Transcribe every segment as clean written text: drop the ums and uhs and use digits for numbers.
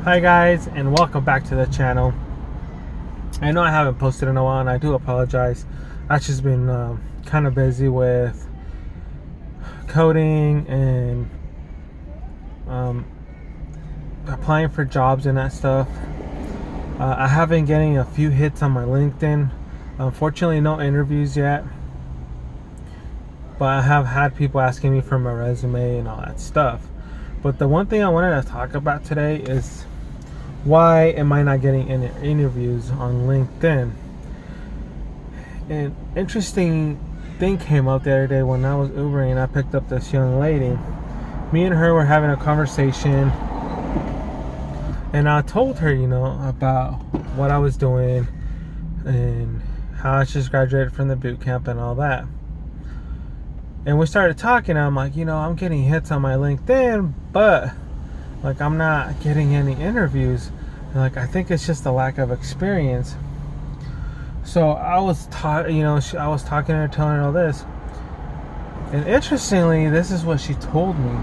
Hi guys, and welcome back to the channel. I know I haven't posted in a while and I do apologize. I've just been kind of busy with coding and applying for jobs and that stuff. I have been getting a few hits on my LinkedIn. Unfortunately, no interviews yet, but I have had people asking me for my resume and all that stuff. But the one thing I wanted to talk about today is, why am I not getting any interviews on LinkedIn? An interesting thing came up the other day when I was Ubering and I picked up this young lady. Me and her were having a conversation, and I told her, about what I was doing and how I just graduated from the boot camp and all that. And we started talking. I'm like, I'm getting hits on my LinkedIn, but I'm not getting any interviews. And I think it's just a lack of experience. So I was I was talking to her, telling her all this. And interestingly, this is what she told me.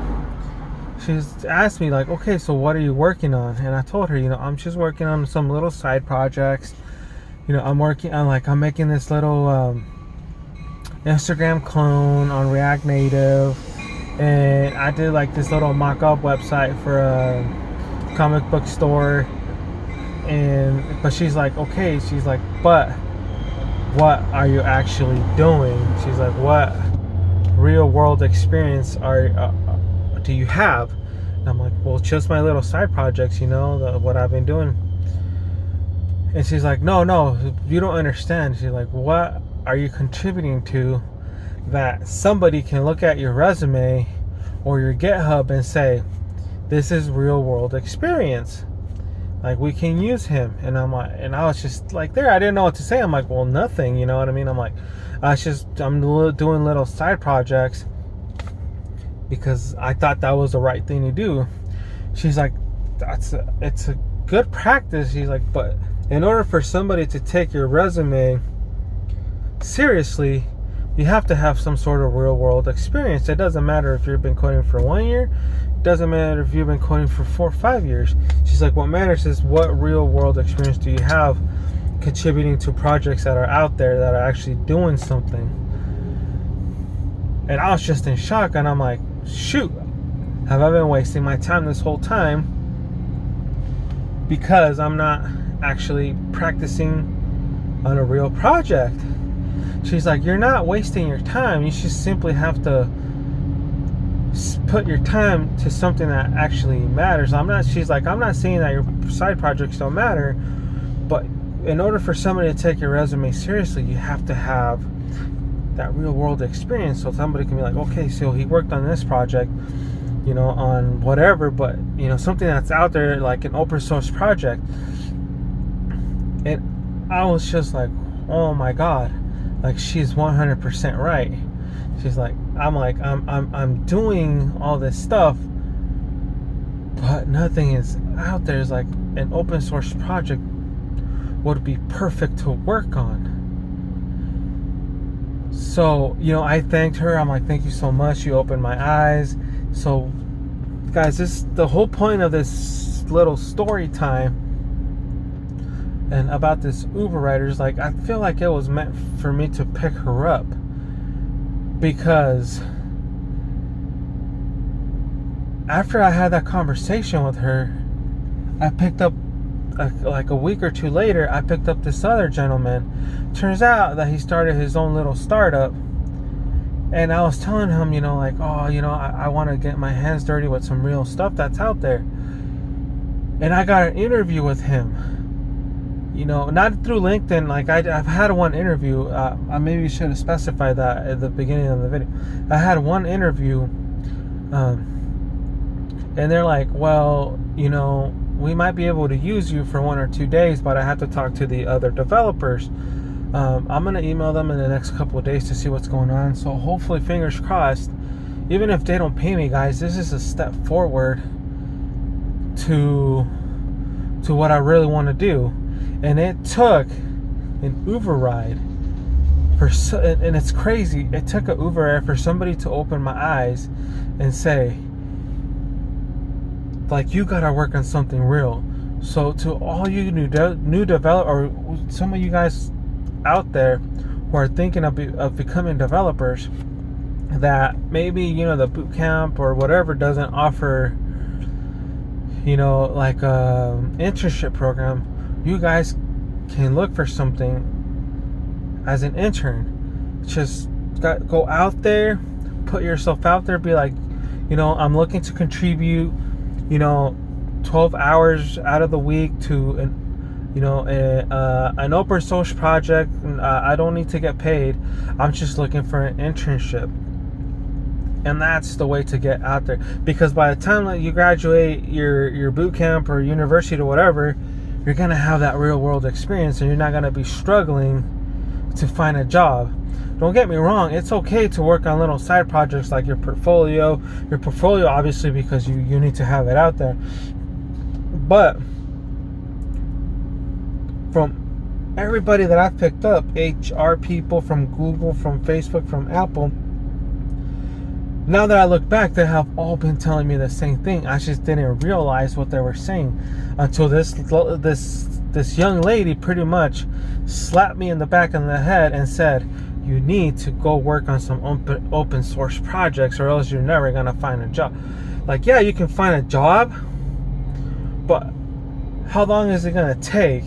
She asked me okay, so what are you working on? And I told her, I'm just working on some little side projects. I'm working on I'm making this little Instagram clone on React Native. And I did this little mock-up website for a comic book store. But she's like, okay, she's like, but what are you actually doing? She's like, what real world experience do you have? And I'm like, well, just my little side projects, what I've been doing. And she's like, no, you don't understand. She's like, what are you contributing to that somebody can look at your resume or your GitHub and say, this is real world experience, we can use him? And I'm like, and I was just there, I didn't know what to say. I'm like, well, nothing, you know what I mean? I'm like, I'm doing little side projects because I thought that was the right thing to do. She's like, it's a good practice. She's like, but in order for somebody to take your resume seriously, you have to have some sort of real world experience. It doesn't matter if you've been coding for 1 year. It doesn't matter if you've been coding for 4 or 5 years. She's like, what matters is what real world experience do you have contributing to projects that are out there that are actually doing something. And I was just in shock, and I'm like, shoot, have I been wasting my time this whole time because I'm not actually practicing on a real project? She's like, you're not wasting your time. You just simply have to put your time to something that actually matters. She's like, I'm not saying that your side projects don't matter, but in order for somebody to take your resume seriously, you have to have that real world experience. So somebody can be like, okay, so he worked on this project, on whatever, but something that's out there, like an open source project. And I was just like, oh my God. She's 100% right. She's like, I'm doing all this stuff, but nothing is out there. It's like an open source project would be perfect to work on. So, I thanked her. I'm like, thank you so much. You opened my eyes. So, guys, the whole point of this little story time and about this Uber rider is I feel like it was meant for me to pick her up, because after I had that conversation with her, I picked up a week or two later, I picked up this other gentleman. Turns out that he started his own little startup, and I was telling him, I want to get my hands dirty with some real stuff that's out there. And I got an interview with him. Not through LinkedIn. I've had one interview. I maybe should have specified that at the beginning of the video. I had one interview, and they're like, well, we might be able to use you for 1 or 2 days, but I have to talk to the other developers. I'm going to email them in the next couple of days to see what's going on. So hopefully, fingers crossed, even if they don't pay me, guys, this is a step forward to what I really want to do. And it took an Uber ride and it's crazy. It took an Uber ride for somebody to open my eyes and say, like, you gotta work on something real. So to all you new develop, or some of you guys out there who are thinking of becoming developers, that maybe, you know, the boot camp or whatever doesn't offer, you know, like a internship program, you guys can look for something as an intern. Just go out there, put yourself out there, be like, you know, I'm looking to contribute, you know, 12 hours out of the week to an open source project. I don't need to get paid. I'm just looking for an internship. And that's the way to get out there, because by the time that you graduate your boot camp or university or whatever, you're gonna have that real world experience, and you're not gonna be struggling to find a job. Don't get me wrong, it's okay to work on little side projects like your portfolio obviously, because you need to have it out there. But from everybody that I've picked up, HR people from Google, from Facebook, from Apple, now that I look back, they have all been telling me the same thing. I just didn't realize what they were saying until this young lady pretty much slapped me in the back of the head and said, you need to go work on some open source projects, or else you're never gonna find a job. Like, yeah, you can find a job, but how long is it gonna take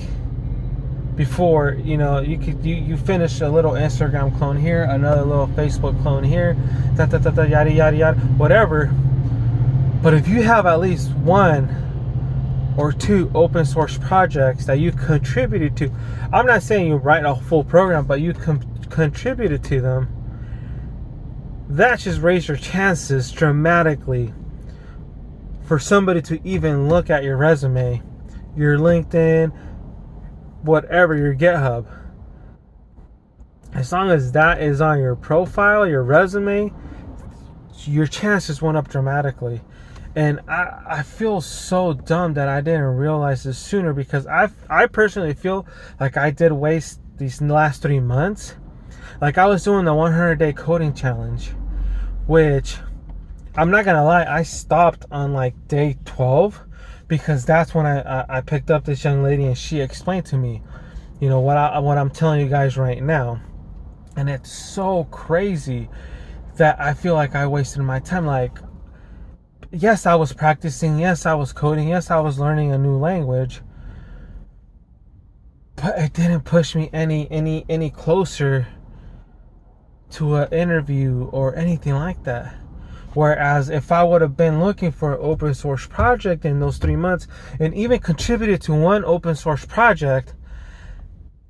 before, you know, you finish a little Instagram clone here, another little Facebook clone here, yada yada yada, whatever. But if you have at least one or two open source projects that you contributed to, I'm not saying you write a full program, but you contributed to them, that just raise your chances dramatically for somebody to even look at your resume, your LinkedIn, whatever, your GitHub. As long as that is on your profile, your resume, your chances went up dramatically. And I feel so dumb that I didn't realize this sooner, because I personally feel like I did waste these last 3 months. Like, I was doing the 100-day coding challenge, which, I'm not gonna lie, I stopped on like day 12, because that's when I picked up this young lady, and she explained to me, you know, what I'm telling you guys right now. And it's so crazy that I feel like I wasted my time. Like, yes, I was practicing, yes, I was coding, yes, I was learning a new language, but it didn't push me any closer to an interview or anything like that. Whereas if I would have been looking for an open source project in those 3 months, and even contributed to one open source project,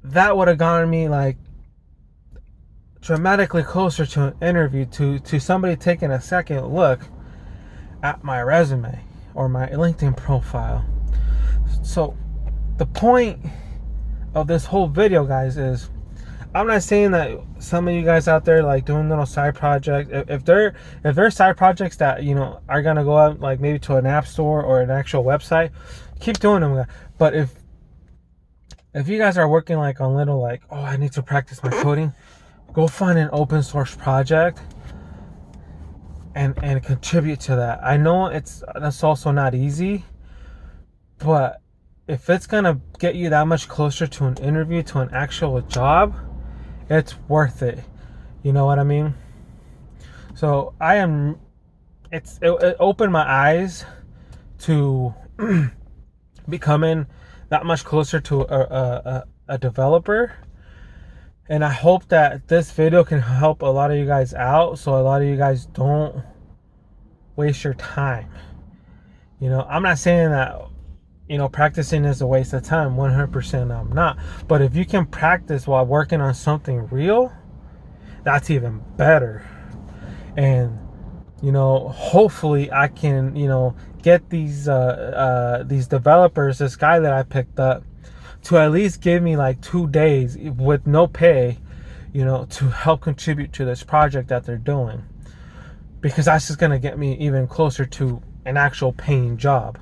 that would have gotten me like dramatically closer to an interview, to somebody taking a second look at my resume or my LinkedIn profile. So the point of this whole video, guys, is I'm not saying that some of you guys out there like doing little side projects, if they're side projects that, you know, are gonna go out like maybe to an app store or an actual website, keep doing them. But if you guys are working like on little, like, oh, I need to practice my coding, go find an open source project and contribute to that. I know that's also not easy, but if it's gonna get you that much closer to an interview, to an actual job, it's worth it. You know what I mean? So it opened my eyes to becoming that much closer to a developer. And I hope that this video can help a lot of you guys out, so a lot of you guys don't waste your time. You know, I'm not saying that, you know, practicing is a waste of time. 100% I'm not. But if you can practice while working on something real, that's even better. And, you know, hopefully I can, you know, get these developers, this guy that I picked up, to at least give me like 2 days with no pay, you know, to help contribute to this project that they're doing. Because that's just going to get me even closer to an actual paying job.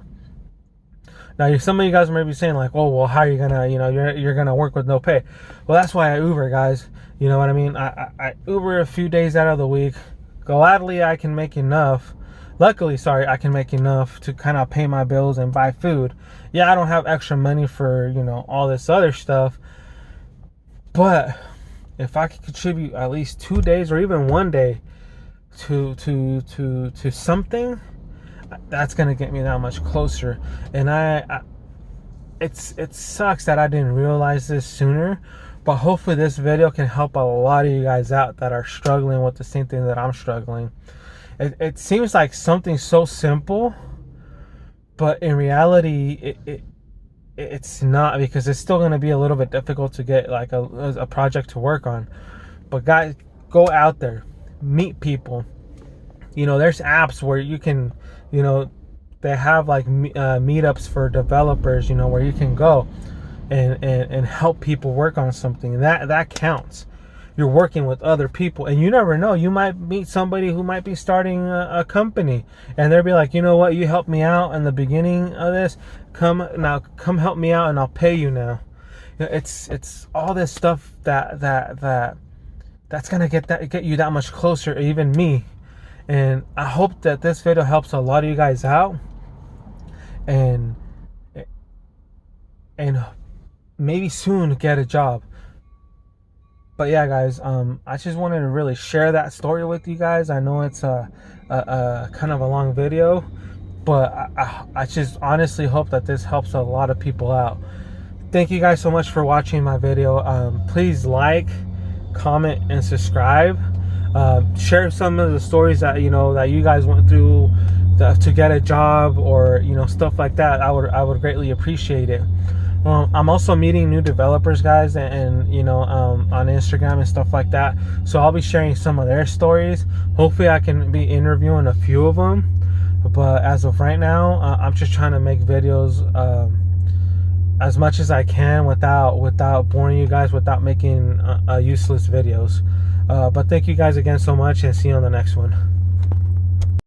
Now, some of you guys may be saying like, oh, well, how are you going to, you know, you're going to work with no pay. Well, that's why I Uber, guys. You know what I mean? I Uber a few days out of the week. Gladly, I can make enough luckily, sorry, I can make enough to kind of pay my bills and buy food. Yeah, I don't have extra money for, you know, all this other stuff, but if I could contribute at least 2 days or even 1 day to something, that's gonna get me that much closer. And it sucks that I didn't realize this sooner, but hopefully this video can help a lot of you guys out that are struggling with the same thing that I'm struggling. It seems like something so simple, but in reality it's not, because it's still going to be a little bit difficult to get like a project to work on. But guys, go out there, meet people. You know, there's apps where you can, you know, they have like meetups for developers, you know, where you can go and help people work on something. That counts. You're working with other people, and you never know, you might meet somebody who might be starting a company, and they'll be like, you know what, you helped me out in the beginning of this, come help me out and I'll pay you now. You know, it's all this stuff that's gonna get you that much closer, even me. And I hope that this video helps a lot of you guys out, and maybe soon get a job. But yeah, guys, I just wanted to really share that story with you guys. I know it's a kind of a long video, but I just honestly hope that this helps a lot of people out. Thank you guys so much for watching my video. Please like, comment, and subscribe. Share some of the stories that that you guys went through to get a job, or stuff like that. I would greatly appreciate it. I'm also meeting new developers, guys, and on Instagram and stuff like that. So I'll be sharing some of their stories. Hopefully I can be interviewing a few of them. But as of right now, I'm just trying to make videos as much as I can without boring you guys, without making useless videos. But thank you guys again so much, and see you on the next one.